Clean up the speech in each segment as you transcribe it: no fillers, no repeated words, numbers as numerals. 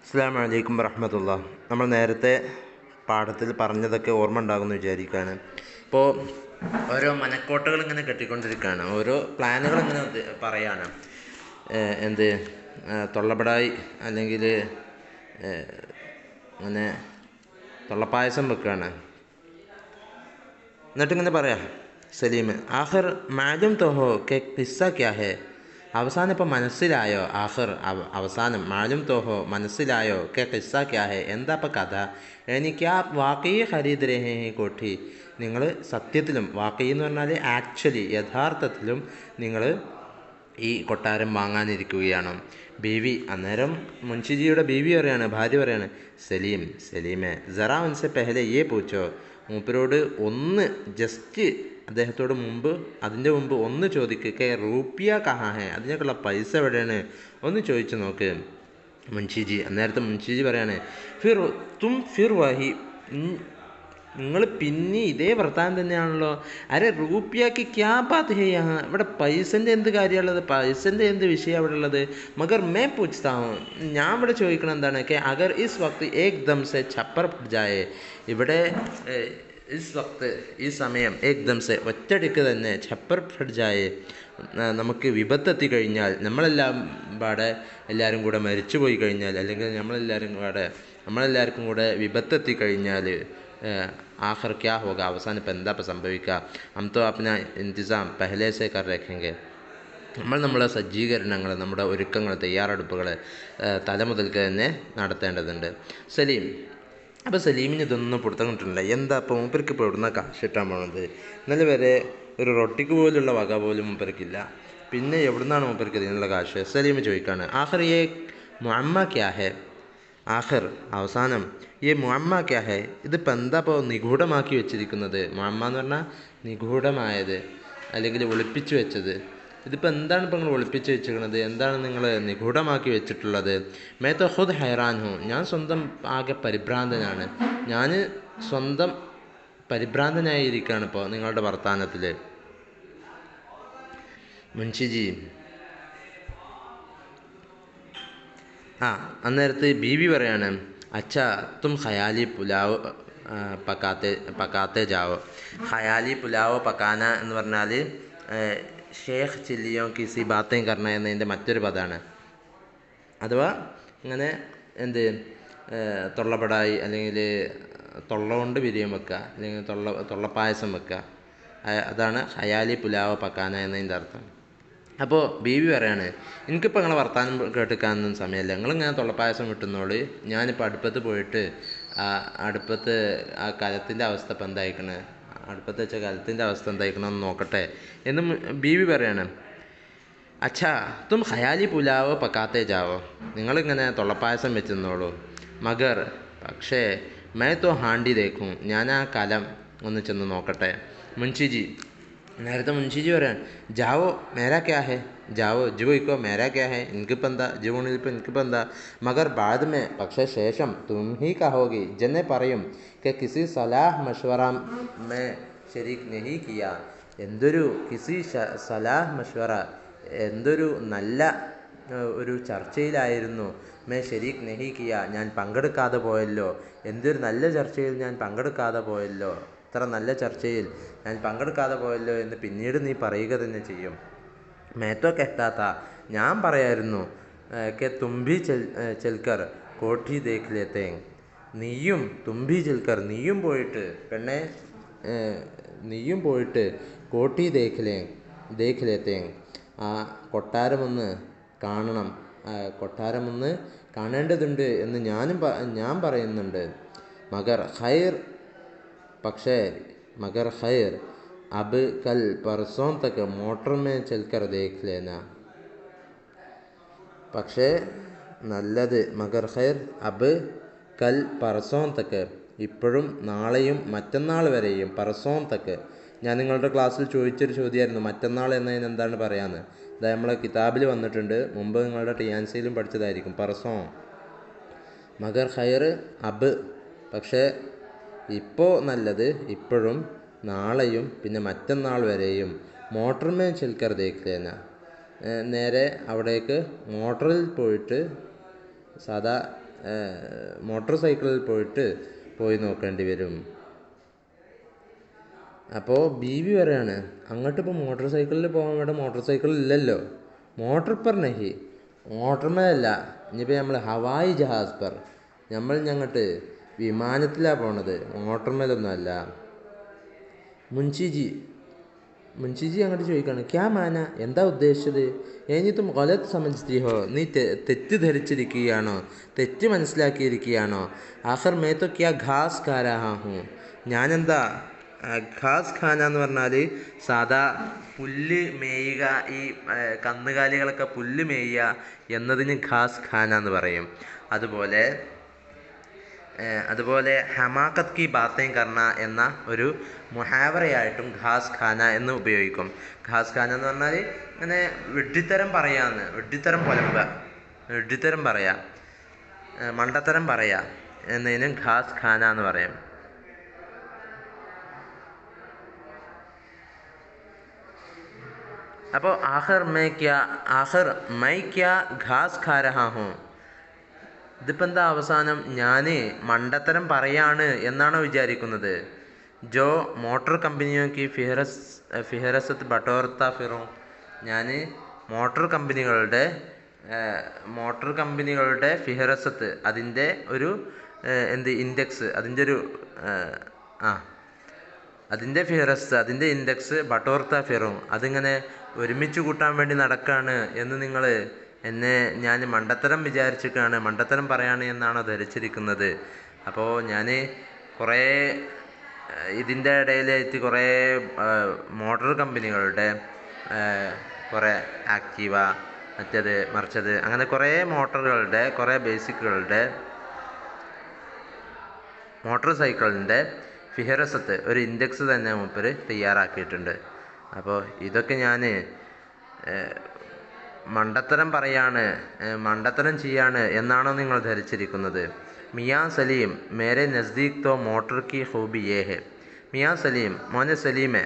അസ്സലാമു അലൈക്കും വറഹ്മത്തുള്ളാഹി. നമ്മൾ നേരത്തെ പാഠത്തിൽ പറഞ്ഞതൊക്കെ ഓർമ്മ ഉണ്ടാകുമെന്ന് വിചാരിക്കുകയാണ്. ഇപ്പോൾ ഓരോ മനക്കോട്ടകൾ ഇങ്ങനെ കെട്ടിക്കൊണ്ടിരിക്കുകയാണ്, ഓരോ പ്ലാനുകൾ ഇങ്ങനെ പറയാണ്. എന്ത് തൊള്ളബടായി അല്ലെങ്കിൽ അങ്ങനെ തൊള്ളപ്പായസം വെക്കുകയാണ്. എന്നിട്ടിങ്ങനെ പറയാം സലീം, ആഖിർ മാലൂം തോ ഹോ കെ ഖിസ്സ ക്യാ ഹേ. അവസാനം ഇപ്പോൾ മനസ്സിലായോ? ആഖിർ അവസാനം മാലൂം തോ ഹോ മനസ്സിലായോ കെ ഖിസ്സ ക്യാ ഹേ, എന്താ ഇപ്പോൾ കഥ? എനിക്ക് ആ വാക്കീ ഖരീദ് രഹേ ഹേ കോഠി, നിങ്ങൾ സത്യത്തിലും വാക്കീ എന്ന് പറഞ്ഞാൽ ആക്ച്വലി യഥാർത്ഥത്തിലും നിങ്ങൾ ഈ കൊട്ടാരം വാങ്ങാനിരിക്കുകയാണ്. ബീവി അന്നേരം മുൻഷിജിയുടെ ബീവി പറയാണ്, ഭാര്യ പറയാണ്, സലീമേ ജറാ ഉൻസെ പെഹലെ യേ പൂച്ചോ, മൂപ്പരോട് ഒന്ന് ജസ്റ്റ് അതിൻ്റെ മുമ്പ് ഒന്ന് ചോദിക്കുക, റൂപ്പിയ കഹാ ഹേ, അതിനൊക്കെയുള്ള പൈസ എവിടെയാണ് ഒന്ന് ചോദിച്ചു നോക്ക് മുൻഷിജി. അന്നേരത്തെ മുൻഷിജി പറയാണ്, ഫിർ വഹി, നിങ്ങൾ പിന്നെ ഇതേ വർത്താനം തന്നെയാണല്ലോ. അരെ റൂപ്പിയാക്ക് ക്യാ ബാത് ഹേ യഹാ, ഇവിടെ പൈസൻ്റെ എന്ത് കാര്യമുള്ളത്, പൈസൻ്റെ എന്ത് വിഷയം അവിടെ ഉള്ളത്? മഗർ മേ പൂച്ച്താഹും, ഞാൻ ഇവിടെ ചോദിക്കണം എന്താണ്, കെ അഗർ ഇസ് വക്ത് ഏക് ദം സെ ഛപ്പർ ജായേ, ഇവിടെ ഈ സമയം ഏക് ദം സെ ഒറ്റടിക്ക് തന്നെ ഛപ്പർ ജായേ, നമുക്ക് വിപത്തെത്തി കഴിഞ്ഞാൽ, എല്ലാവരും കൂടെ മരിച്ചു പോയി കഴിഞ്ഞാൽ, അല്ലെങ്കിൽ നമ്മളെല്ലാവർക്കും കൂടെ വിപത്തെത്തി കഴിഞ്ഞാൽ, ആഖിർ ക്യാ ഹോഗ, അവസാനം ഇപ്പം എന്താ ഇപ്പം സംഭവിക്കുക? ഹം തോ അപ്ന ഇൻതിസാം പെഹ്ലേ സേ കർ രഖേംഗെ, നമ്മുടെ സജ്ജീകരണങ്ങൾ, നമ്മുടെ ഒരുക്കങ്ങൾ, തയ്യാറെടുപ്പുകൾ തലമുതൽക്ക് തന്നെ നടത്തേണ്ടതുണ്ട്. സലീം, അപ്പോൾ സലീമിന് ഇതൊന്നും പിടുത്തം കിട്ടുന്നില്ല. എന്താ ഇപ്പോൾ മൂപ്പർക്ക് ഇപ്പോൾ എവിടുന്ന കാശിട്ടാൻ പോണത്? ഇന്നലെ വരെ ഒരു റൊട്ടിക്ക് പോലുള്ള വക പോലും മൂപ്പർക്കില്ല, പിന്നെ എവിടുന്നാണ് മൂപ്പർക്ക് ഇതിനുള്ള കാശ്? സലീം ചോദിക്കുകയാണ്, ആഖിർ യേ മുഅമ്മ ക്യാ ഹേ, ആഖിർ അവസാനം ഈ മുഅമ്മ ക്യാ ഹേ, ഇതിപ്പോൾ എന്താ ഇപ്പോൾ നിഗൂഢമാക്കി വെച്ചിരിക്കുന്നത്? മുഅമ്മ എന്ന് പറഞ്ഞാൽ നിഗൂഢമായത്, അല്ലെങ്കിൽ ഒളിപ്പിച്ചു വെച്ചത്. ഇതിപ്പോൾ എന്താണ് ഇപ്പോൾ നിങ്ങൾ ഒളിപ്പിച്ച് വെച്ചിരിക്കുന്നത്? എന്താണ് നിങ്ങൾ നിഗൂഢമാക്കി വെച്ചിട്ടുള്ളത്? മേ തോ ഖുദ് ഹൈറാൻ ഹും, ഞാൻ സ്വന്തം ആകെ പരിഭ്രാന്തനാണ്, ഞാൻ സ്വന്തം പരിഭ്രാന്തനായിരിക്കുകയാണ് ഇപ്പോൾ നിങ്ങളുടെ വർത്തമാനത്തിൽ. മുൻഷിജി അന്നേരത്ത് ബീവി പറയാണ്, അച്ഛാ തും ഖയാലി പുലാവ് പക്കാത്തെ ജാവോ. ഖയാലി പുലാവ് പക്കാന എന്ന് പറഞ്ഞാൽ ഷേഖ് ചില്ലിയോ കിസി ബാത്തേം കർണ എന്നതിൻ്റെ മറ്റൊരു പദമാണ്. അഥവാ ഇങ്ങനെ തൊള്ളപ്പടായി, അല്ലെങ്കിൽ തൊള്ള കൊണ്ട് ബിരിയം വെക്കുക, അല്ലെങ്കിൽ തൊള്ളപ്പായസം വെക്കുക, അതാണ് ഹയാലി പുലാവ് പക്കാന എന്നതിൻ്റെ അർത്ഥം. അപ്പോൾ ബീവി പറയാണ്, എനിക്കിപ്പോൾ നിങ്ങളെ വർത്താനം കേട്ടിക്കാനൊന്നും സമയമല്ല, നിങ്ങളിങ്ങനെ തൊള്ളപ്പായസം വിട്ടുന്നോളൂ, ഞാനിപ്പോൾ അടുപ്പത്ത് പോയിട്ട് അടുപ്പത്ത് ആ കലത്തിൻ്റെ അവസ്ഥ ഇപ്പം എന്തായിക്കണേ, അടുപ്പത്ത് വെച്ച കലത്തിൻ്റെ അവസ്ഥ എന്തായിക്കണമെന്ന് നോക്കട്ടെ എന്ന് ബീവി പറയാണ്. അച്ഛാ തും ഖയാലി പുലാവ് പക്കാത്തേ ജാവോ, നിങ്ങളിങ്ങനെ തൊള്ളപ്പായസം വെച്ച് നിന്നോളൂ. മഗർ പക്ഷേ മേ തോ ഹാണ്ടി ദേഖും, ഞാൻ ആ കലം ഒന്ന് ചെന്ന് നോക്കട്ടെ. മുൻഷിജി നേരത്തെ മുൻഷിജി പറയാൻ, ജാവോ മേരാ ക്യാ ഹേ, ജാവോ ജി പോയിക്കോ, മേരാ ക്യാ ഹേ, എനിക്കിപ്പോൾ എന്താ, ജി പോണിപ്പോൾ എനിക്കിപ്പോൾ എന്താ. മഗർ ബാദ് മേ, പക്ഷേ ശേഷം, തും ഹി കഹോഗി, ജന്നെ പറയും, കെ കിസി സലാഹ് മഷ്വറ മേ ശരീക് നഹി കിയ, കിസി സലാഹ് മഷ്വറ, എന്തൊരു നല്ല ഒരു ചർച്ചയിലായിരുന്നു, മേ ശരീക് നഹി കിയ, ഞാൻ പങ്കെടുക്കാതെ പോയല്ലോ, എന്തൊരു നല്ല ചർച്ചയിൽ ഞാൻ പങ്കെടുക്കാതെ പോയല്ലോ, ഇത്ര നല്ല ചർച്ചയിൽ ഞാൻ പങ്കെടുക്കാതെ പോയല്ലോ എന്ന് പിന്നീട് നീ പറയുക തന്നെ ചെയ്യും. മേത്തോ കെട്ടാത്ത, ഞാൻ പറയായിരുന്നു, കെ തുമ്പി ചെൽക്കർ കോഠി ദേഖ് ലേത്തേ, നീയും തുമ്പി ചെൽക്കർ, നീയും പോയിട്ട് കോഠി ദേഖ് ലേത്തേ, ആ കൊട്ടാരമൊന്ന് കാണണം, കൊട്ടാരമൊന്ന് കാണേണ്ടതുണ്ട് എന്ന് ഞാൻ പറയുന്നുണ്ട്. മഗർ ഖൈർ, പക്ഷേ മഗർ ഖൈർ അബ് കൽ പർസോം തക്ക് മോട്ടർ മേ ചൽക്കർ ദേഖ് ലേന, പക്ഷേ നല്ലത്, മഗർ ഖൈർ അബ് കൽ പർസോം തക്ക്, ഇപ്പോഴും നാളെയും മറ്റന്നാൾ വരെയും, പർസോം തക്ക്, ഞാൻ നിങ്ങളുടെ ക്ലാസ്സിൽ ചോദിച്ചൊരു ചോദ്യമായിരുന്നു, മറ്റന്നാൾ എന്നതിന് എന്താണ് പറയാമെന്ന്. അത് നമ്മളെ കിതാബിൽ വന്നിട്ടുണ്ട്, മുമ്പ് നിങ്ങളുടെ ടിയാൻസിയിലും പഠിച്ചതായിരിക്കും. പർസോം മഗർ ഖൈർ അബ്, പക്ഷേ ഇപ്പോൾ നല്ലത്, ഇപ്പോഴും നാളെയും പിന്നെ മറ്റന്നാൾ വരെയും, മോട്ടർമേ ചിൽക്കർ ദേഖ്ലേന, നേരെ അവിടേക്ക് മോട്ടറിൽ പോയിട്ട് സാധാ മോട്ടോർ സൈക്കിളിൽ പോയി നോക്കേണ്ടി വരും. അപ്പോൾ ബീവി പറയാണ്, അങ്ങോട്ടിപ്പോൾ മോട്ടോർ സൈക്കിളിൽ പോകാൻ വേണ്ട മോട്ടോർ സൈക്കിൾ ഇല്ലല്ലോ, മോട്ടോർ പർ നഹി, മോട്ടർമേലല്ല, ഇനിയിപ്പോൾ നമ്മൾ ഹവായി ജഹാസ് പർ, ഞങ്ങട്ട് വിമാനത്തിലാണ് പോണത്, മോട്ടർമേലൊന്നും അല്ല. മുൻഷിജി അങ്ങോട്ട് ചോദിക്കുകയാണ്, ക്യാ മാന, എന്താ ഉദ്ദേശിച്ചത്? തും ഗലത് സമജ്തി ഹോ, നീ തെറ്റിദ്ധരിച്ചിരിക്കുകയാണോ, തെറ്റ് മനസ്സിലാക്കിയിരിക്കുകയാണോ? ആഖിർ മേ തോ ക്യാ ഘാസ് ഖാ രഹാ ഹൂം, ഞാനെന്താ ഘാസ് ഖാന എന്ന് പറഞ്ഞാൽ സാധാ പുല്ല് മേയുക, ഈ കന്നുകാലികളൊക്കെ പുല്ല് മേയുക എന്നതിന് ഘാസ് ഖാന എന്ന് പറയും. അതുപോലെ ഹമാക്കത്ത് കി ബാത്തേം കർണ എന്ന ഒരു മുഹാവറയായിട്ടും ഘാസ് ഖാന എന്ന് ഉപയോഗിക്കും. ഘാസ് ഖാന എന്ന് പറഞ്ഞാൽ ഇങ്ങനെ വെഡ്ഡിത്തരം പറയാന്ന്, വെഡ്ഡിത്തരം പുലമ്പുക, വെഡ്ഡിത്തരം പറയാ, മണ്ടത്തരം പറയാ എന്നതിന് ഘാസ് ഖാന എന്ന് പറയും. അപ്പോൾ ആഖിർ മൈ ക്യാ ഘാസ് ഖാ രഹാ ഹൂം, ഇതിപ്പോൾ എന്താ അവസാനം ഞാൻ മണ്ടത്തരം പറയാണ് എന്നാണോ വിചാരിക്കുന്നത്? ജോ മോട്ടോർ കമ്പനിയോ കി ഫിഹറസത്ത് ബട്ടോർത്ത ഫിറോം, ഞാൻ മോട്ടോർ കമ്പനികളുടെ ഫിഹറസത്ത്, അതിൻ്റെ ഒരു ഇൻഡെക്സ്, അതിൻ്റെ ഫിഹറസ്, അതിൻ്റെ ഇൻഡെക്സ് ബട്ടോർത്ത ഫിറോം, അതിങ്ങനെ ഒരുമിച്ച് കൂട്ടാൻ വേണ്ടി നടക്കുകയാണ് എന്ന് ഞാൻ മണ്ടത്തരം വിചാരിച്ചിട്ടാണ്, മണ്ടത്തരം പറയാണ് എന്നാണോ ധരിച്ചിരിക്കുന്നത്? അപ്പോൾ ഞാൻ കുറേ ഇതിൻ്റെ ഇടയിലായിട്ട് കുറേ മോട്ടോർ കമ്പനികളുടെ കുറേ ആക്റ്റീവ, മറ്റേത് മറിച്ചത്, അങ്ങനെ കുറേ മോട്ടോറുകളുടെ, കുറേ ബേസിക്കുകളുടെ മോട്ടോർ സൈക്കിളിൻ്റെ ഫിഹറസത്ത്, ഒരു ഇൻഡെക്സ് തന്നെ മൂപ്പർ തയ്യാറാക്കിയിട്ടുണ്ട്. അപ്പോൾ ഇതൊക്കെ ഞാൻ മണ്ടത്തരം പറയാണ്, മണ്ടത്തരം ചെയ്യാണ് എന്നാണോ നിങ്ങൾ ധരിച്ചിരിക്കുന്നത്? മിയാ സലീം, മേരെ നസ്ദീക് തോ മോട്ടർ കി ഖൂബി യേ ഹെ. മിയാ സലീം, മോനെ സലീമേ,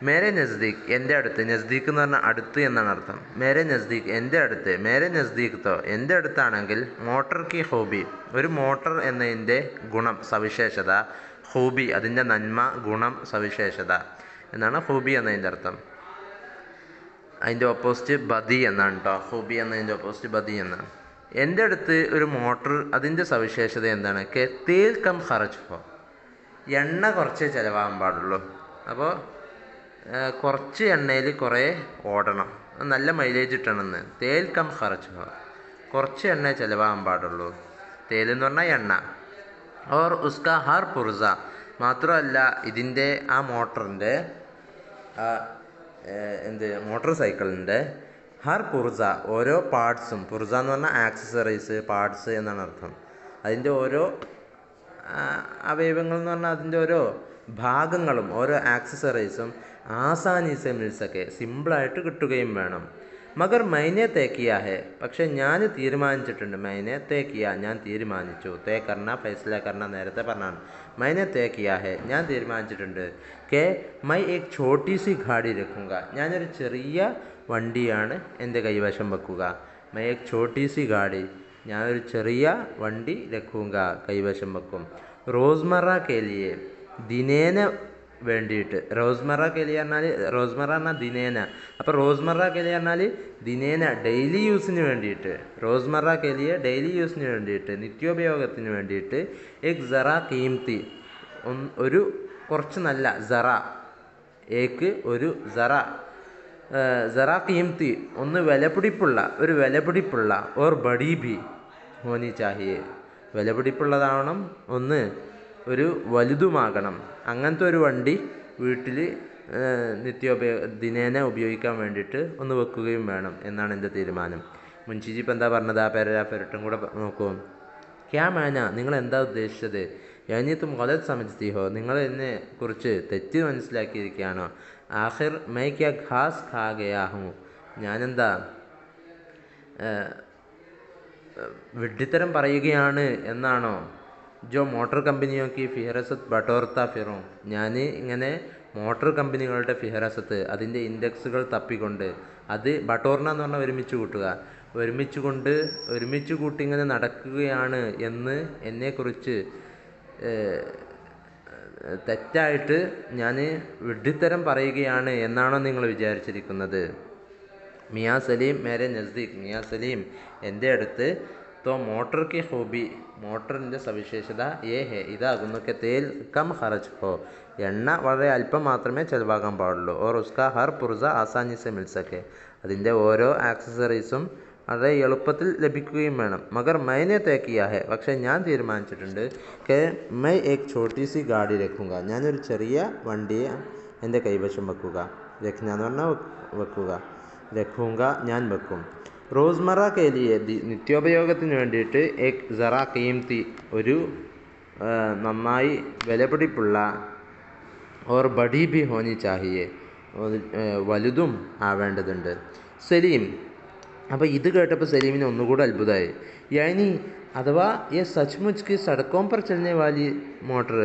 മേരെ നസ്ദീക്, എൻ്റെ അടുത്ത്, നസ്ദീക്ക് എന്ന് പറഞ്ഞാൽ അടുത്ത് എന്നാണ് അർത്ഥം. മേരെ നസ്ദീക്, എൻ്റെ അടുത്ത്, മേരെ നസ്ദീക് തോ, എൻ്റെ അടുത്താണെങ്കിൽ, മോട്ടർ കി ഖൂബി, ഒരു മോട്ടർ എന്നതിൻ്റെ ഗുണം, സവിശേഷത, ഖൂബി അതിൻ്റെ നന്മ, ഗുണം, സവിശേഷത എന്നാണ് ഖൂബി എന്നതിൻ്റെ അർത്ഥം. അതിൻ്റെ ഓപ്പോസിറ്റ് ബദി എന്നാണ് കേട്ടോ. ഖൂബി എന്നതിൻ്റെ ഓപ്പോസിറ്റ് ബദി എന്നാണ്. എൻ്റെ അടുത്ത് ഒരു മോട്ടർ, അതിൻ്റെ സവിശേഷത എന്താണ്? തേൽ കം ഖറച്ച് ഹോ, എണ്ണ കുറച്ചേ ചിലവാകാൻ പാടുള്ളൂ. അപ്പോൾ കുറച്ച് എണ്ണയിൽ കുറേ ഓടണം, നല്ല മൈലേജ് കിട്ടണമെന്ന്. തേൽ കം ഖറച്ച് ഹോ, കുറച്ച് എണ്ണ ചിലവാകാൻ പാടുള്ളൂ. തേൽ എന്ന് പറഞ്ഞാൽ എണ്ണ. ഓർ ഉസ്ക ഹർ പുർസ, മാത്രമല്ല ഇതിൻ്റെ ആ മോട്ടറിൻ്റെ മോട്ടോർ സൈക്കിളിൻ്റെ ഹർ പുർസ, ഓരോ പാർട്സും, പുർസ എന്ന് പറഞ്ഞാൽ ആക്സസറീസ്, പാർട്സ് എന്നാണ് അർത്ഥം. അതിൻ്റെ ഓരോ അവയവങ്ങൾ എന്ന് പറഞ്ഞാൽ അതിൻ്റെ ഓരോ ഭാഗങ്ങളും, ഓരോ ആക്സസറീസും ആസാനി സെ മിൽ സക്കെ, സിമ്പിളായിട്ട് കിട്ടുകയും വേണം. മഗർ മൈനെ തേ കിയാ ഹെ, പക്ഷെ ഞാൻ തീരുമാനിച്ചിട്ടുണ്ട്. മൈനെ തേ കിയാ, ഞാൻ തീരുമാനിച്ചു. തേ കർണ, ഫൈസല കർണ നേരത്തെ പറഞ്ഞാണ്. മൈനെ തേ കിയാ ഹെ, ഞാൻ തീരുമാനിച്ചിട്ടുണ്ട്. കെ മൈ ഏക് ഛോട്ടി സി ഗാഡി രഖുങ്ക, ഞാനൊരു ചെറിയ വണ്ടിയാണ് എൻ്റെ കൈവശം വെക്കുക. മൈ ഏക് ഛോട്ടി സി ഗാഡി, ഞാനൊരു ചെറിയ വണ്ടി രഖുങ്ക, കൈവശം വെക്കും. റോസ്മറ കെ ലിയെ, ദിനേന വേണ്ടിയിട്ട്. റോസ്മറ കെലിയ പറഞ്ഞാൽ, റോസ്മറ പറഞ്ഞാൽ ദിനേന, അപ്പോൾ റോസ്മറ കെലിയ പറഞ്ഞാൽ ദിനേന, ഡെയിലി യൂസിന് വേണ്ടിയിട്ട്. റോസ്മറ കെലിയ ഡെയിലി യൂസിന് വേണ്ടിയിട്ട്, നിത്യോപയോഗത്തിന് വേണ്ടിയിട്ട്. ഏക് സറ കീംതി, ഒരു കുറച്ച് നല്ല, സറ ഏക്ക് ഒരു സറ കീംതി, ഒന്ന് വിലപിടിപ്പുള്ള, ഒരു വിലപിടിപ്പുള്ള. ഓർ ബഡി ഭി ഹോനി ചാഹിയെ, വിലപിടിപ്പുള്ളതാവണം, ഒന്ന് ഒരു വലുതുമാകണം. അങ്ങനത്തെ ഒരു വണ്ടി വീട്ടിൽ ദിനേന ഉപയോഗിക്കാൻ വേണ്ടിയിട്ട് ഒന്ന് വെക്കുകയും വേണം എന്നാണ് എൻ്റെ തീരുമാനം. മുൻഷിജി ഇപ്പം എന്താ പറഞ്ഞത്? ആ പാരഗ്രാഫ് കൂടെ നോക്കൂ. ക്യാ മാന, നിങ്ങൾ എന്താ ഉദ്ദേശിച്ചത്? തും ഗലത് സമജ്തി ഹോ, നിങ്ങൾ എന്നെ കുറിച്ച് തെറ്റ് മനസ്സിലാക്കിയിരിക്കുകയാണോ? ആഖിർ മൈ ക്യാ ഘാസ് ഖാ ഗയാ ഹൂം, ഞാനെന്താ വിഡ്ഢിത്തരം പറയുകയാണ് എന്നാണോ? ജോ മോട്ടോർ കമ്പനിയോ കി ഫിഹറസത്ത് ബട്ടോർത്ത ഫിറോം, ഞാൻ ഇങ്ങനെ മോട്ടോർ കമ്പനികളുടെ ഫിഹറസത്ത് അതിൻ്റെ ഇൻഡെക്സുകൾ തപ്പിക്കൊണ്ട് അത് ബട്ടോർണ എന്ന് പറഞ്ഞാൽ ഒരുമിച്ച് കൂട്ടുക, ഒരുമിച്ച് കൂട്ടി ഇങ്ങനെ നടക്കുകയാണ് എന്ന് എന്നെക്കുറിച്ച് തെറ്റായിട്ട് ഞാൻ വിഡ്ഢിത്തരം പറയുകയാണ് എന്നാണോ നിങ്ങൾ വിചാരിച്ചിരിക്കുന്നത്? മിയാ സലീം മേരെ നസ്ദീഖ്, മിയാ സലീം എൻ്റെ അടുത്ത് തോ മോട്ടർ കി ഹൂബി, മോട്ടറിൻ്റെ സവിശേഷത ഏ ഹേ ഇതാകുന്നു കെ തേൽ കം ഖർച്ച് ഹോ, എണ്ണ വളരെ അല്പം മാത്രമേ ചിലവാക്കാൻ പാടുള്ളൂ. ഓർ ഉസ്കാ ഹർ പുർസ ആസാനി സെ മിൽ സക്കെ, അതിൻ്റെ ഓരോ ആക്സസറീസും വളരെ എളുപ്പത്തിൽ ലഭിക്കുകയും വേണം. മഗർ മൈനെ തേ കിയാ ഹെ, പക്ഷേ ഞാൻ തീരുമാനിച്ചിട്ടുണ്ട് കെ മൈ ഏക് ഛോട്ടി സി ഗാഡി രഖൂങ്ക, ഞാനൊരു ചെറിയ വണ്ടിയെ എൻ്റെ കൈവശം വെക്കുക. രഖ്ന എന്ന് പറഞ്ഞാൽ വെക്കുക, രഖൂങ്ക ഞാൻ വെക്കും. റോസ്മറ കേലിയെ നിത്യോപയോഗത്തിന് വേണ്ടിയിട്ട് ഏക് സറാ കീംതി ഒരു നന്നായി വിലപിടിപ്പുള്ള ഓർ ബഡി ഭി ഹോനി ചാഹിയെ വലുതും ആവേണ്ടതുണ്ട്. സലീം, അപ്പോൾ ഇത് കേട്ടപ്പോൾ സലീമിന് ഒന്നുകൂടെ അത്ഭുതമായി. യാനി അഥവാ യെ സച്ച്മുച്ച് കി സടക്കോം പർ ചലനെ വാലി മോട്ടർ,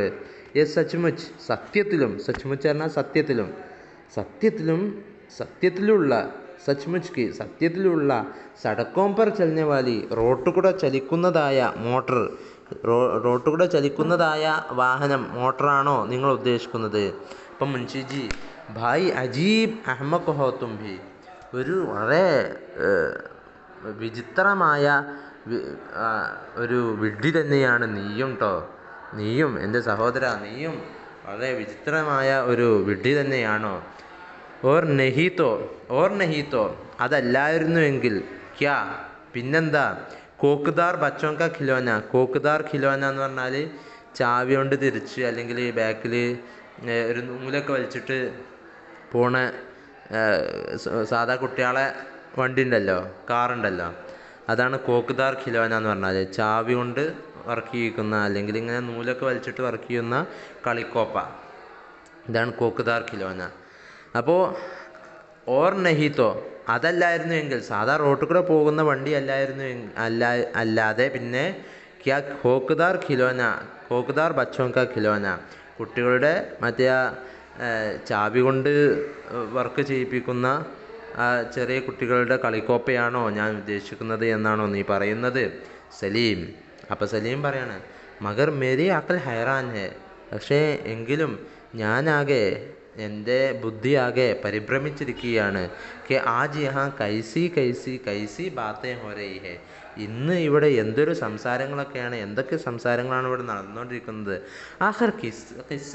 യെ സച്ച്മുച്ച് സത്യത്തിലും, സച്ച്മുച്ച് പറഞ്ഞാൽ സത്യത്തിലുള്ള സച്ച്മുച്ച് കി സത്യത്തിലുള്ള സടക്കോം പർ ചലനെ വാലി റോട്ടുകൂടെ ചലിക്കുന്നതായ മോട്ടർ, റോട്ടുകൂടെ ചലിക്കുന്നതായ വാഹനം മോട്ടറാണോ നിങ്ങൾ ഉദ്ദേശിക്കുന്നത്? അപ്പം മുൻഷിജി ഭായ് അജീബ് അഹ്മഖ് ഹോ തും ഭി, ഒരു വളരെ വിചിത്രമായ ഒരു വിഡ്ഢി തന്നെയാണ് നീയും ട്ടോ, നീയും എൻ്റെ സഹോദര, നീയും വളരെ വിചിത്രമായ ഒരു വിഡ്ഢി തന്നെയാണോ? ഓർ നഹീത്തോ അതല്ലായിരുന്നുവെങ്കിൽ ക്യാ പിന്നെന്താ, കോക്ക്ദാർ ബച്ചോം കാ ഖിലോന, കോക്ക്ദാർ ഖിലോന എന്ന് പറഞ്ഞാൽ ചാവി കൊണ്ട് തിരിച്ച് അല്ലെങ്കിൽ ബാക്കിൽ ഒരു നൂലൊക്കെ വലിച്ചിട്ട് പോണ സാധാ കുട്ടികളെ വണ്ടി ഉണ്ടല്ലോ, കാറുണ്ടല്ലോ, അതാണ് കോക്ക്ദാർ ഖിലോന എന്ന് പറഞ്ഞാൽ. ചാവി കൊണ്ട് വർക്ക് ചെയ്യിക്കുന്ന അല്ലെങ്കിൽ ഇങ്ങനെ നൂലൊക്കെ വലിച്ചിട്ട് വർക്ക് ചെയ്യുന്ന കളിക്കോപ്പ, ഇതാണ് കോക്ക്ദാർ ഖിലോന. അപ്പോൾ ഓർ നഹീത്തോ അതല്ലായിരുന്നു എങ്കിൽ, സാധാ റോട്ടിൽ കൂടെ പോകുന്ന വണ്ടി അല്ലാതെ പിന്നെ ക്യാ കോക്ക്ദാർ ഖിലോന, കോക്ക്ദാർ ബച്ചോം കാ ഖിലോന, കുട്ടികളുടെ മറ്റേ ചാവി കൊണ്ട് വർക്ക് ചെയ്യിപ്പിക്കുന്ന ചെറിയ കുട്ടികളുടെ കളിക്കോപ്പയാണോ ഞാൻ ഉദ്ദേശിക്കുന്നത് എന്നാണോ നീ പറയുന്നത് സലീം? അപ്പോൾ സലീം പറയാണ്, മഗർ മേരി അക്കൽ ഹൈറാൻ ഹെ, പക്ഷേ എങ്കിലും ഞാനാകെ, എൻ്റെ ബുദ്ധിയാകെ പരിഭ്രമിച്ചിരിക്കുകയാണ്. കെ ആജ് യഹാ കൈസി ബാത്തേ ഹോ രഹി ഹെ, ഇന്ന് ഇവിടെ എന്തൊരു സംസാരങ്ങളൊക്കെയാണ്, എന്തൊക്കെ സംസാരങ്ങളാണ് ഇവിടെ നടന്നുകൊണ്ടിരിക്കുന്നത്. ആഖിർ കിസ്സ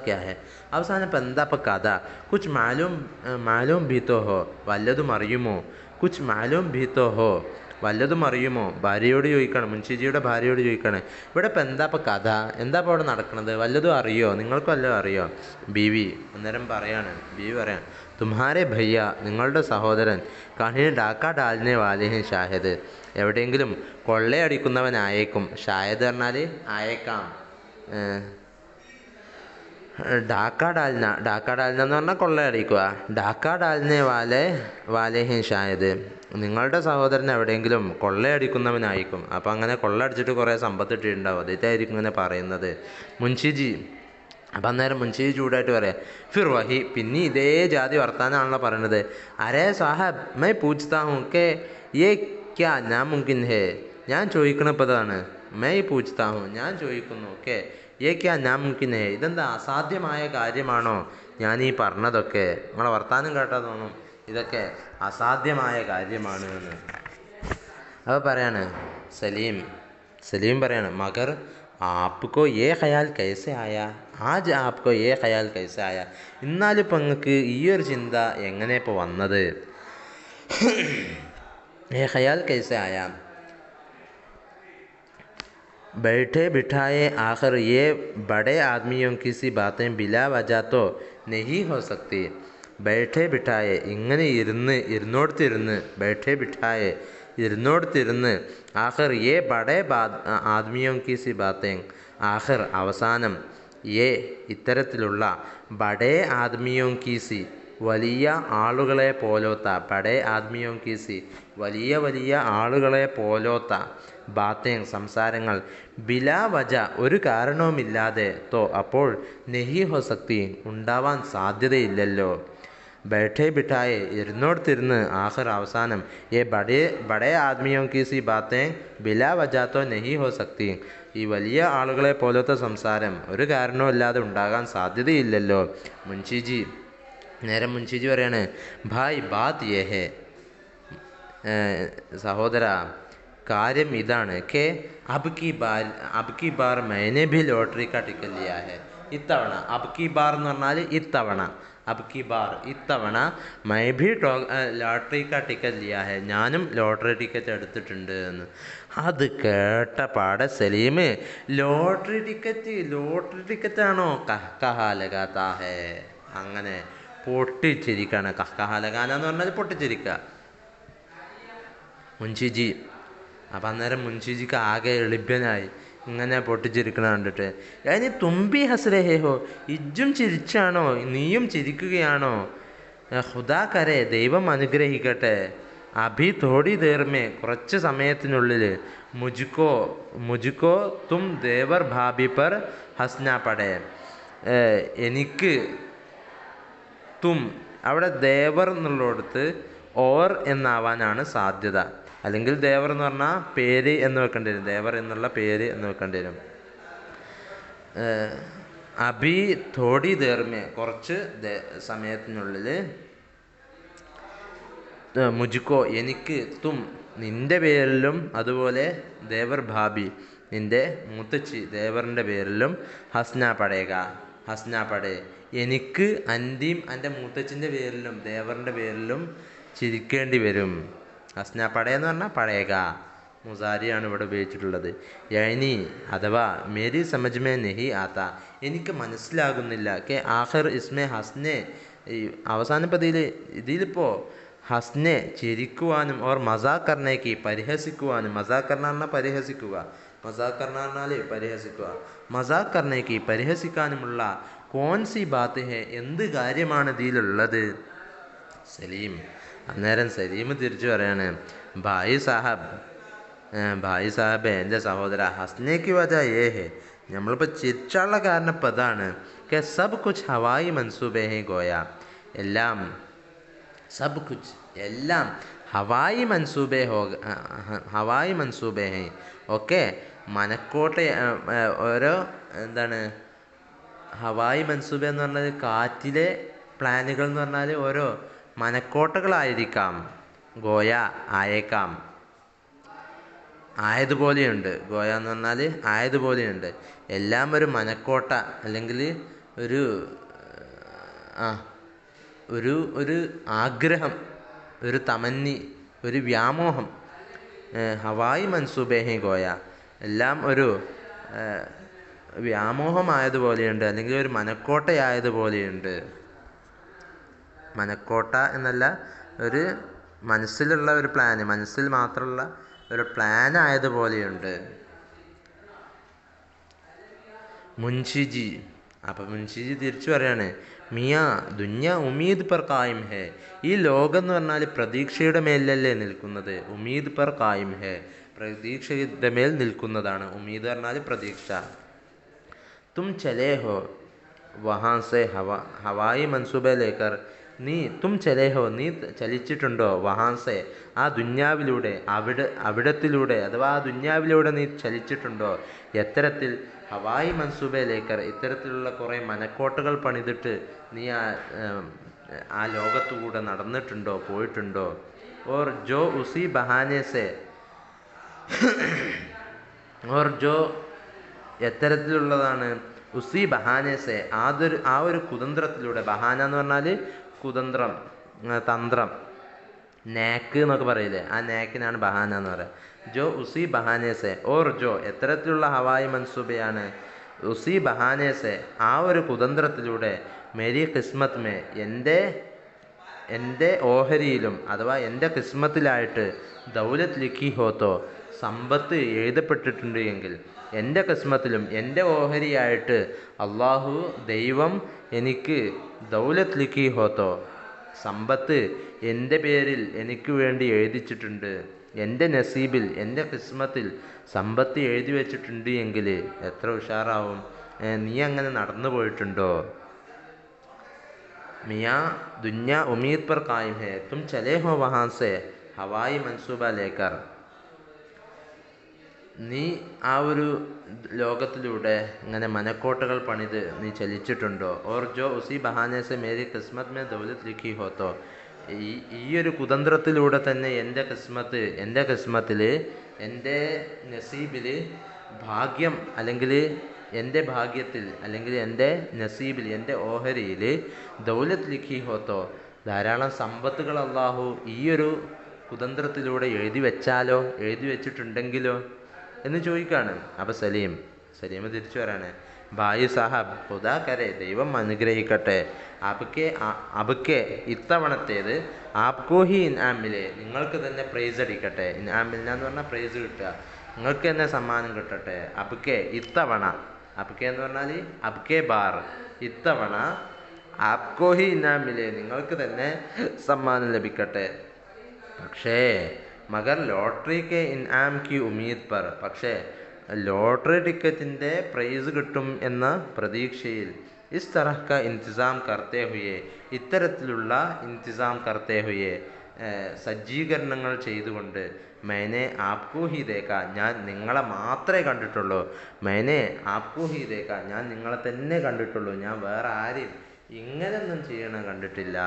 ക്യാ ഹെ, അവസാനം ഇപ്പം എന്താ ഇപ്പം കഥ? കുച്ച് മാലൂം ഭീത്തോ ഹോ, വല്ലതും അറിയുമോ? കുച്ച് മാലൂം ഭീത്തോ ഹോ, വല്ലതും അറിയുമോ? ഭാര്യയോട് ചോദിക്കണം, മുൻഷിജിയുടെ ഭാര്യയോട് ചോദിക്കണം, ഇവിടെ ഇപ്പം എന്താ ഇപ്പം കഥ, എന്താ ഇപ്പോൾ അവിടെ നടക്കുന്നത്, വല്ലതും അറിയോ, നിങ്ങൾക്ക് വല്ലതും അറിയോ? ബീവി അന്നേരം ബീവി പറയാൻ, തുമ്ഹാരെ ഭയ്യ, നിങ്ങളുടെ സഹോദരൻ, കഹി ഡാക്ക ഡാലിനെ വാലിഹി ഷാഹിദ്, എവിടെയെങ്കിലും കൊള്ളയടിക്കുന്നവനായേക്കും. ഷാഹിദ് പറഞ്ഞാൽ ആയേക്കാം. ഡാക്ക ഡാൽന എന്ന് പറഞ്ഞാൽ കൊള്ളയടിക്കുക. ഡാക്ക ഡാലിനെ വാലേഹി ഷാഹിദ്, നിങ്ങളുടെ സഹോദരൻ എവിടെയെങ്കിലും കൊള്ളയടിക്കുന്നവനായിരിക്കും. അപ്പം അങ്ങനെ കൊള്ളയടിച്ചിട്ട് കുറേ സമ്പത്ത് ഇട്ടിട്ടുണ്ടാവും, അതായിരിക്കും ഇങ്ങനെ പറയുന്നത്. മുൻഷിജി അപ്പം അന്നേരം മുൻഷിജി ചൂടായിട്ട് പറയാം, ഫിർ വഹി, പിന്നെ ഇതേ ജാതി വർത്താനാണല്ലോ പറയണത്. അരേ സാഹബ് മൈ പൂച്ച്താ ഹൂം കെ യേ ക്യാ നാമുംകിൻ ഹേ, ഞാൻ ചോദിക്കണപ്പതാണ്, മൈ പൂച്ച്താ ഹൂം, ഞാൻ ചോദിക്കുന്നു, കെ യേ ക്യാ നാമുംകിൻ ഹേ, ഇതെന്താ അസാധ്യമായ കാര്യമാണോ ഞാൻ ഈ പറഞ്ഞതൊക്കെ? നിങ്ങളെ വർത്താനം കേട്ടാൽ തോന്നും ഇതൊക്കെ അസാധ്യമായ കാര്യമാണ് എന്ന്. അപ്പോൾ പറയാണ് സലീം പറയാണ്, മഗർ ആപ്കോ യേ ഖയാൽ കൈസെ ആയാ, ആജ് ആപ്കോ യേ ഖയാൽ കൈസെ ആയാ, എന്നാലിപ്പോൾ നിങ്ങൾക്ക് ഈ ഒരു ചിന്ത എങ്ങനെ ഇപ്പോൾ വന്നത്? യേ ഖയാൽ കൈസെ ആയാ, बैठे बिठाए आखिर ये बड़े आदमियों की सी बातें बिला वजह तो नहीं हो सकती. बैठे बिठाए ഇങ്ങനെ ഇരുന്നോടത്തിരുന്ന്, बैठे बिठाए ഇരുന്നോടത്തിരുന്ന്, ആഖിർ ये बड़े आदमियों की सी बातें, ആഖിർ അവസാനം, ये ഇത്തരത്തിലുള്ള ബഡേ ആദ്മിയോം കീസി വലിയ ആളുകളെ പോലോത്ത ബഡേ ആദ്മിയോं की सी വലിയ വലിയ ആളുകളെ പോലോത്ത ബാത്തേं സംസാരങ്ങൾ ബിലാ വജ ഒരു കാരണവുമില്ലാതെ അപ്പോൾ നെഹി ഹോ സക്തി ഉണ്ടാവാൻ സാധ്യതയില്ലല്ലോ. ബൈഠേ ബിഠായെ ഇരുന്നോടത്തിരുന്ന് ആഖിർ അവസാനം ബഡേ ആദ്മിയോं की सी बातें ബിലാ വജ തോ നെഹി ഹോ സക്തി ഈ വലിയ ആളുകളെ പോലത്തെ സംസാരം ഒരു കാരണവുമില്ലാതെ ഉണ്ടാകാൻ സാധ്യതയില്ലല്ലോ. മുൻഷിജി നേരെ മുൻഷിജി പറയാണ്, ഭായ് ബാത് യേ ഹേ, സഹോദര കാര്യം ഇതാണ്, കെ അബ് കി ബാർ മൈനെ ഭി ലോട്ടറി കാ ടിക്കറ്റ് ലിയാ ഹെ, ഇത്തവണ അബ് കി ബാർ എന്ന് പറഞ്ഞാൽ ഇത്തവണ, അബ് കി ബാർ ഇത്തവണ മൈ ഭി ലോട്ടറി കാ ടിക്കറ്റ് ലിയാ ഹെ, ഞാനും ലോട്ടറി ടിക്കറ്റ് എടുത്തിട്ടുണ്ട് എന്ന്. അത് കേട്ട പാടെ സലീം ലോട്ടറി ടിക്കറ്റാണോ കഹാ ലഗാതാ ഹെ, അങ്ങനെ പൊട്ടിച്ചിരിക്കുകയാണ്. കഹാ ലഗാന എന്ന് പറഞ്ഞാൽ പൊട്ടിച്ചിരിക്കുക മുൻഷിജി. അപ്പം അന്നേരം മുൻഷിജിക്ക് ആകെ എളിഭ്യനായി ഇങ്ങനെ പൊട്ടിച്ചിരിക്കണ കണ്ടിട്ട്. അതിന് തുമ്പി ഹസ്രഹേ ഹോ, ഇജ്ജും ചിരിച്ചാണോ, നീയും ചിരിക്കുകയാണോ? ഖുദാ കരെ, ദൈവം അനുഗ്രഹിക്കട്ടെ. അഭി തോടി ദേർമേ, കുറച്ച് സമയത്തിനുള്ളിൽ മുജുക്കോ തും ദേവർ ഭാബി പർ ഹസ്ന പടേ, എനിക്ക് തും അവിടെ ദേവർ എന്നുള്ളിടത്ത് ഓർ എന്നാവാനാണ് സാധ്യത. അല്ലെങ്കിൽ ദേവർ എന്ന് പറഞ്ഞാൽ പേര് എന്ന് വെക്കേണ്ടി വരും, ദേവർ എന്നുള്ള പേര് എന്ന് വെക്കേണ്ടി വരും. അഭി തോടി ദേർമേ, കുറച്ച് സമയത്തിനുള്ളിൽ മുജുക്കോ എനിക്ക് തും നിൻ്റെ പേരിലും അതുപോലെ ദേവർ ഭാബി നിൻ്റെ മുത്തച്ചി ദേവറിൻ്റെ പേരിലും ഹസ്ന പടേ എനിക്ക് അൻ്റെയും എൻ്റെ മൂത്തച്ഛൻ്റെ പേരിലും ദേവറിൻ്റെ പേരിലും ചിരിക്കേണ്ടി വരും. ഹസ്ന പടേ എന്ന് പറഞ്ഞാൽ പഴയക മുസാരിയാണ് ഇവിടെ ഉപയോഗിച്ചിട്ടുള്ളത്. യൈനി അഥവാ മേരി സമജ്മേ നെഹി ആത്ത, എനിക്ക് മനസ്സിലാകുന്നില്ല. കെ ആഖിർ ഇസ്മേ ഹസ്നെ, ഈ അവസാന പതിയിൽ ഇതിലിപ്പോൾ ഹസ്നെ ചിരിക്കുവാനും ഓർ മസാഖ് കർണേക്ക് പരിഹസിക്കുവാനും, മസാഖ് കർണ പറഞ്ഞാൽ പരിഹസിക്കുക, മസാഖ് കർണ പറഞ്ഞാൽ പരിഹസിക്കുക, മസാഖ് കർണേക്ക് പരിഹസിക്കാനുമുള്ള കോൻസി ബാത്ത് ഹെ, എന്ത് കാര്യമാണ് ഇതിലുള്ളത്? സലീം അന്നേരം സലീം തിരിച്ചു പറയാണ്, ഭായി സാഹബ് എൻ്റെ സഹോദര, ഹസ്നേക്ക് വജ ഏ ഹെ, നമ്മളിപ്പോൾ ചിരിച്ചുള്ള കാരണം ഇപ്പം അതാണ്. കെ സബ് കുച്ച് ഹവായി മൻസൂബേ ഹെ ഗോയ, എല്ലാം സബ് കുച്ച് എല്ലാം ഹവായി മൻസൂബേ ഹെ ഒക്കെ മനക്കോട്ട, ഓരോ എന്താണ് ഹവായി മൻസൂബ എന്ന് പറഞ്ഞാൽ കാറ്റിലെ പ്ലാനുകൾ എന്ന് പറഞ്ഞാൽ ഓരോ മനക്കോട്ടകളായിരിക്കാം. ഗോയ ആയേക്കാം, ആയതുപോലെയുണ്ട്. ഗോയ എന്ന് പറഞ്ഞാൽ ആയതുപോലെയുണ്ട്. എല്ലാം ഒരു മനക്കോട്ട അല്ലെങ്കിൽ ഒരു ആഗ്രഹം, ഒരു തമന്നി, ഒരു വ്യാമോഹം. ഹവായി മൻസൂബേഹി ഗോയ, എല്ലാം ഒരു വ്യാമോഹമായതുപോലെയുണ്ട് അല്ലെങ്കിൽ ഒരു മനക്കോട്ടയായതുപോലെയുണ്ട്. മനക്കോട്ട എന്നല്ല, ഒരു മനസ്സിലുള്ള ഒരു പ്ലാന്, മനസ്സിൽ മാത്രമുള്ള ഒരു പ്ലാൻ ആയതുപോലെയുണ്ട്. മുൻഷിജി അപ്പം മുൻഷിജി തിരിച്ചു പറയാണ്, മിയാ ദുന്യ ഉമീദ് പർ കായിം ഹെ, ഈ ലോകം എന്ന് പറഞ്ഞാൽ പ്രതീക്ഷയുടെ മേലല്ലേ നിൽക്കുന്നത്. ഉമീദ് പർ കായിം ഹെ, പ്രതീക്ഷയുടെ മേൽ നിൽക്കുന്നതാണ്. ഉമീദ് പറഞ്ഞാൽ പ്രതീക്ഷ. തും ചലേ ഹോ വഹാ സെ ഹവായി മൻസൂബെ ലേക്കർ, നീ ചലിച്ചിട്ടുണ്ടോ വഹാസെ, ആ ദുന്യാവിലൂടെ, അവിടത്തിലൂടെ അഥവാ ആ ദുന്യാവിലൂടെ നീ ചലിച്ചിട്ടുണ്ടോ? എത്തരത്തിൽ ഹവായി മൻസൂബെ ലേക്കർ, ഇത്തരത്തിലുള്ള കുറേ മനക്കോട്ടകൾ പണിതിട്ട് നീ ആ ലോകത്തുകൂടെ നടന്നിട്ടുണ്ടോ, പോയിട്ടുണ്ടോ? ഓർ ജോ ഉസി ബഹാനെ സെ, ഓർ ജോ എത്തരത്തിലുള്ളതാണ്, ഉസി ബഹാനേസെ ആ ഒരു കുതന്ത്രത്തിലൂടെ, ബഹാന എന്ന് പറഞ്ഞാൽ കുതന്ത്രം, തന്ത്രം, നാക്ക് എന്നൊക്കെ പറയില്ലേ, ആ നാക്കിനാണ് ബഹാന എന്ന് പറയുക. ജോ ഉസി ബഹാനേസെ, ഓർ ജോ എത്തരത്തിലുള്ള ഹവായി മൻസൂബയാണ്, ഉസി ബഹാനേസെ ആ ഒരു കുതന്ത്രത്തിലൂടെ, മേരി കിസ്മത്ത് മേ എൻ്റെ ഓഹരിയിലും അഥവാ എൻ്റെ കിസ്മത്തിലായിട്ട്, ദൗലത്ത് ലിഖി ഹോത്തോ സമ്പത്ത് എഴുതപ്പെട്ടിട്ടുണ്ട് എങ്കിൽ, എൻ്റെ കിസ്മത്തിലും എൻ്റെ ഓഹരിയായിട്ട് അള്ളാഹു ദൈവം എനിക്ക് ദൗലത്ത് ലിഖി ഹോത്തോ സമ്പത്ത് എൻ്റെ പേരിൽ എനിക്ക് വേണ്ടി എഴുതിച്ചിട്ടുണ്ട്, എൻ്റെ നസീബിൽ എൻ്റെ കിസ്മത്തിൽ സമ്പത്ത് എഴുതി വെച്ചിട്ടുണ്ട് എങ്കിൽ എത്ര ഉഷാറാവും. നീ അങ്ങനെ നടന്നു പോയിട്ടുണ്ടോ? മിയാ ദുന്യ ഉമീദ് പർ കായിം ഹേ തും ചലേ ഹോ വഹാൻ സെ ഹവായി മൻസൂബ ലേക്കർ. നീ ആ ഒരു ലോകത്തിലൂടെ ഇങ്ങനെ മനക്കോട്ടകൾ പണിത് നീ ചലിച്ചിട്ടുണ്ടോ? ഓർ ജോ ഉസി ബഹാനെ സെ മേരി കിസ്മത്ത് മേ ദൗലത്ത് ലിഖി ഹോത്തോ. ഈ ഒരു കുതന്ത്രത്തിലൂടെ തന്നെ എൻ്റെ കിസ്മത്തിൽ എൻ്റെ നസീബിൽ ഭാഗ്യം, അല്ലെങ്കിൽ എൻ്റെ ഭാഗ്യത്തിൽ, അല്ലെങ്കിൽ എൻ്റെ നസീബിൽ, എൻ്റെ ഓഹരിയിൽ ദൗലത്ത് ലിഖി ഹോത്തോ, ധാരാളം സമ്പത്തുകൾ അള്ളാഹു ഈ ഒരു കുതന്ത്രത്തിലൂടെ എഴുതി വെച്ചിട്ടുണ്ടെങ്കിലോ എന്ന് ചോദിക്കുകയാണ്. അപ്പോൾ സലീം തിരിച്ചു വരാണ്, ഭായി സാഹബ് ഖുദാ കരെ, ദൈവം അനുഗ്രഹിക്കട്ടെ, അബക്കെ ഇത്തവണത്തേത് ആപ്കോ ഹി ഇൻആമിലെ, നിങ്ങൾക്ക് തന്നെ പ്രൈസ് അടിക്കട്ടെ. ഇൻആമില്ല എന്ന് പറഞ്ഞാൽ പ്രൈസ് കിട്ടുക, നിങ്ങൾക്ക് തന്നെ സമ്മാനം കിട്ടട്ടെ. അബക്കെ ഇത്തവണ, അബക്കെ എന്ന് പറഞ്ഞാൽ അബക്കെ ബാർ, ഇത്തവണ ആപ്കോ ഹി ഇൻആമിലെ, നിങ്ങൾക്ക് തന്നെ സമ്മാനം ലഭിക്കട്ടെ. പക്ഷേ മഗർ ലോട്ടറി കെ ഇൻആം കി ഉമീദ് പർ, പക്ഷേ ലോട്ടറി ടിക്കറ്റിൻ്റെ പ്രൈസ് കിട്ടും എന്ന പ്രതീക്ഷയിൽ ഇസ് തറഹ് ക ഇൻതിസാം കർത്തേ ഹുയെ, ഇത്തരത്തിലുള്ള ഇൻതിസാം കർത്തേ ഹുയെ, സജ്ജീകരണങ്ങൾ ചെയ്തുകൊണ്ട്, മേനെ ആപ്കോ ഹി ദേക്ക, ഞാൻ നിങ്ങളെ മാത്രമേ കണ്ടിട്ടുള്ളൂ, മേനെ ആപ്കോ ഹി ദേക്ക, ഞാൻ നിങ്ങളെ തന്നെ കണ്ടിട്ടുള്ളൂ, ഞാൻ വേറെ ആരെയും ഇങ്ങനെയൊന്നും ചെയ്യണ കണ്ടിട്ടില്ല.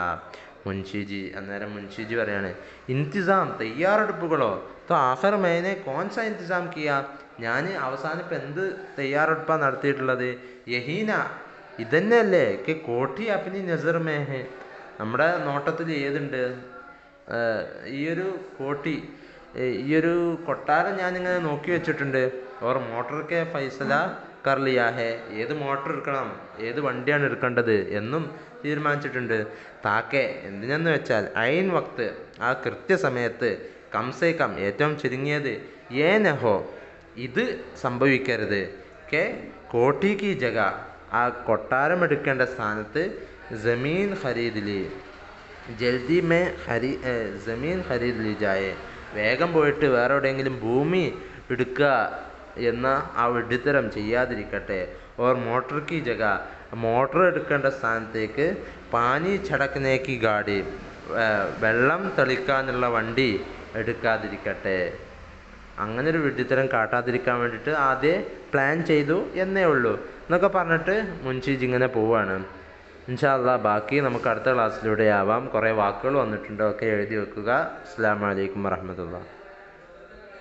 അന്നേരം മുൻഷിജി പറയാണ്, ഇൻതിസാം തയ്യാറെടുപ്പുകളോ, തോ ആഖർ മേനെ കോൺസാ ഇൻതിസാം കിയാ, ഞാൻ അവസാനം ഇപ്പം എന്ത് തയ്യാറെടുപ്പാണ് നടത്തിയിട്ടുള്ളത്? യഹീന, ഇതന്നെയല്ലേ കെ കോഠി അപ്നി നസർ മേ ഹെ, നമ്മുടെ നോട്ടത്തിൽ ഏതുണ്ട്? ഈ ഒരു കോട്ടി, ഈ ഒരു കൊട്ടാരം ഞാനിങ്ങനെ നോക്കി വെച്ചിട്ടുണ്ട്. ഓർ മോട്ടർ കെ ഫൈസല കർ ലിയാ ഹെ, ഏത് മോട്ടർ എടുക്കണം, ഏത് വണ്ടിയാണ് എടുക്കേണ്ടത് എന്നും തീരുമാനിച്ചിട്ടുണ്ട്. താക്കെ, എന്തിനെന്ന് വെച്ചാൽ ഐൻ വക്ത്, ആ കൃത്യസമയത്ത്, കംസേ കം, ഏറ്റവും ചുരുങ്ങിയത്, നഹോ, ഇത് സംഭവിക്കരുത്, കെ കോട്ടി കി ജഗ, ആ കൊട്ടാരം എടുക്കേണ്ട സ്ഥാനത്ത് ജമീൻ ഖരീദിലി, ജൽദി മേ ജമീൻ ഖരീദ് ലി ജായേ, വേഗം പോയിട്ട് വേറെ എവിടെയെങ്കിലും ഭൂമി എടുക്കുക എന്ന ആ വിഡ്ഢിത്തരം ചെയ്യാതിരിക്കട്ടെ. ഓർ മോട്ടർ കി ജഗ, മോട്ടർ എടുക്കേണ്ട സ്ഥാനത്തേക്ക് പാനി ചടക്കനേക്ക് ഗാഡി, വെള്ളം തെളിക്കാനുള്ള വണ്ടി എടുക്കാതിരിക്കട്ടെ. അങ്ങനെ ഒരു വിഡ്ഢിത്തരം കാട്ടാതിരിക്കാൻ വേണ്ടിയിട്ട് ആദ്യം പ്ലാൻ ചെയ്തു എന്നേ ഉള്ളൂ എന്നൊക്കെ പറഞ്ഞിട്ട് മുൻഷീജ് ഇങ്ങനെ പോവുകയാണ്. ഇൻഷാ അല്ലാഹ് ബാക്കി നമുക്ക് അടുത്ത ക്ലാസ്സിലൂടെ ആവാം. കുറേ വാക്കുകൾ വന്നിട്ടുണ്ട്, ഒക്കെ എഴുതി വെക്കുക. അസ്സലാമു അലൈക്കും വറഹ്മത്തുള്ളാഹി.